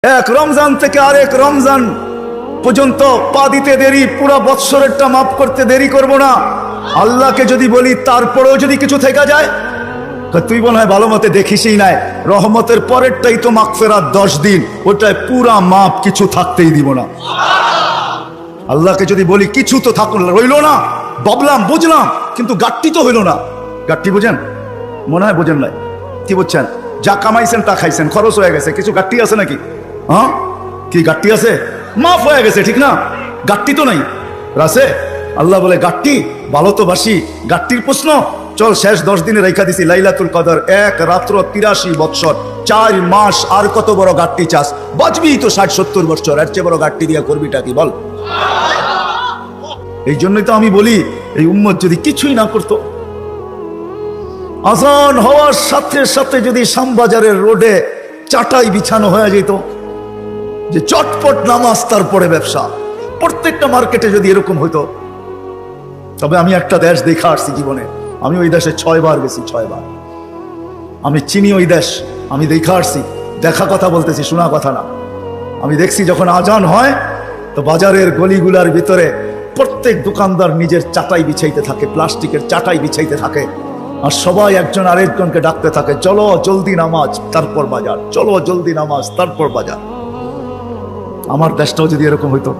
এক রমজান থেকে আরেক রমজান পর্যন্ত পা দিতে দেরি, পুরো বৎসরেরটা মাফ করতে দেরি করব না। আল্লাহকে যদি বলি তারপরেও যদি কিছু থেকে যায়, তুই মনে হয় ভালো মতে দেখিসই নাই, রহমতের পরেরটাই তো মাগফিরাত 10 দিন, ওটাই পুরা মাপ, কিছু থাকতেই দিব না। আল্লাহকে যদি বলি কিছু তো থাকুন রইল না, ভাবলাম বুঝলাম, কিন্তু গাট্টি তো হইল না। গাট্টি বুঝেন? মনে হয় বুঝেন নাই। কি বুঝছেন? যা কামাইছেন তা খাইছেন, খরচ হয়ে গেছে, কিছু গাট্টি আছে নাকি? হ্যাঁ, কি গাট্টি আছে? মাফ হয়ে গেছে, ঠিক না? গাট্টি তো নাই, রাসে আল্লাহ বলে গাট্টি ভালো তো বাসি, গাট্টির প্রশ্ন চল শেষ 10 দিনে রেখা দিছি লাইলাতুল কদর, এক রাত্র 83 বৎসর 4 মাস, আর কত বড় গাট্টি চাস? বাঁচবি তো 60-70 বৎসর, এর চেয়ে বড় গাট্টি দিয়া করবিটা কি বল? এই জন্যই তো আমি বলি, এই উম্মত যদি কিছুই না করতো, আজান হওয়ার সাথে সাথে যদি শ্যামবাজারের রোডে চাটাই বিছানো হয়ে যেত, যে চটপট নামাজ তারপরে ব্যবসা, প্রত্যেকটা মার্কেটে যদি এরকম হইতো। তবে আমি একটা দেশ দেখা আসছি জীবনে, আমি ওই দেশে 6 বার গেছি, 6 বার। আমি চিনি ওই দেশ, আমি দেখা আসছি, দেখা কথা বলতেছি, শোনা কথা না। আমি দেখছি যখন আজান হয় তো বাজারের গলিগুলার ভিতরে প্রত্যেক দোকানদার নিজের চাটাই বিছাইতে থাকে, প্লাস্টিকের চাটাই বিছাইতে থাকে, আর সবাই একজন আরেকজনকে ডাকতে থাকে, চলো জলদি নামাজ তারপর বাজার, চলো জলদি নামাজ তারপর বাজার। আমার দেশটাও যদি এরকম হইতো,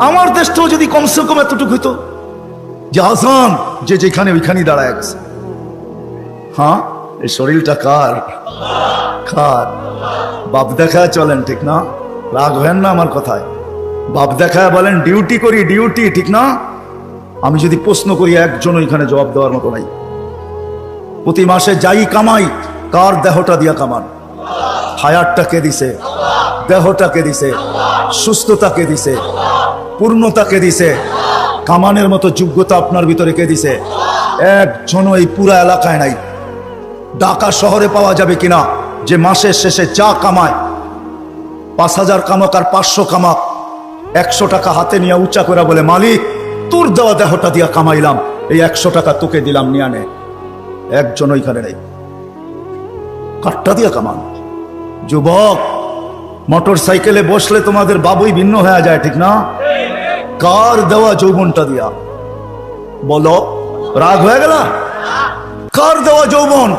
আমার দেশটাও যদি কমসে কম এতটুকু হইতো যে আজান যে যেখানে ওইখানেই দাঁড়ায় গেছে। হ্যাঁ, এই শরীরটা কার? কার? বাপ দেখায় চলেন, ঠিক না? রাগ হেন না আমার কথায়। বাপ দেখায় বলেন ডিউটি করি, ডিউটি, ঠিক না? আমি যদি প্রশ্ন করি, একজন ওইখানে জবাব দেওয়ার মতো নাই। প্রতি মাসে যাই কামাই, কার দেহটা দিয়া কামান? হায়াতটা কে দিছে? দেহটা কে দিছে? সুস্থতা কে দিছে? পূর্ণতা কে দিছে? কামানের মতো যোগ্যতা আপনার ভিতরে কে দিছে? একজন এই পুরা এলাকায় নাই। ঢাকা শহরে পাওয়া যাবে কিনা যে মাসের শেষে যা কামায়, 5000 কামাক আর 500 কামাক, 100 টাকা হাতে নিয়ে উঁচা করে বলে, মালিক তোর দেওয়া দেহটা দিয়া কামাইলাম, এই 100 টাকা তোকে দিলাম, নিয়ে নে। একজন ওইখানে নেই। কাঠটা দিয়া কামান। যুবক, মোটর সাইকেলে বসলে তোমাদের বাবুই ভিন্ন হয়ে যায়, ঠিক না? কার দেওয়া যৌবনটা দিয়া? বলো, রাগ হয়ে গেল? কার দেওয়া যৌবন?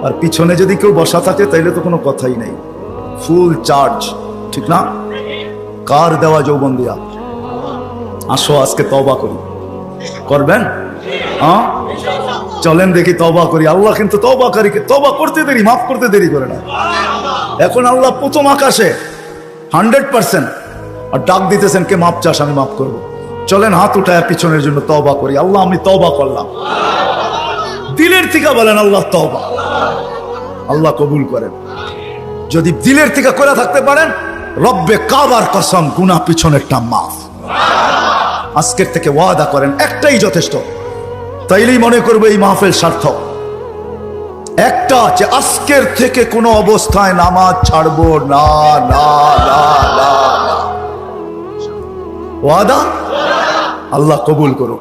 আর পিছনে যদি কেউ বসা থাকে তাইলে তো কোনো কথাই নেই, ফুল চার্জ, ঠিক না? কার দেওয়া যৌবন দিয়া? আসো আজকে তওবা করি। করবেন? হ্যাঁ, চলেন দেখি তওবা করি। আল্লাহ কিন্তু তওবাকারীকে তওবা করতে দেরি, মাফ করতে দেরি করে না। এখন আল্লাহ প্রথম আকাশে 100% আর ডাক দিতেছেন, কে মাপ চাস? আমি মাফ করবো। চলেন হাত উঠায় পিছনের জন্য তওবা করি। আল্লাহ আমি তওবা করলাম। দিলের থেকে বলেন আল্লাহ তওবা। আল্লাহ কবুল করেন। যদি দিলের থেকে করে থাকতে পারেন, রব্বে কাবার কসম, গুনাহ পিছনেরটা মাফ। আজকের থেকে ওয়াদা করেন, একটাই যথেষ্ট। তাইলেই মনে করবো এই মাহফিল সার্থক। একটা যে আজকের থেকে কোনো অবস্থায় নামাজ ছাড়বো না, না, না, না, না। ওয়াদা? আল্লাহ কবুল করুন।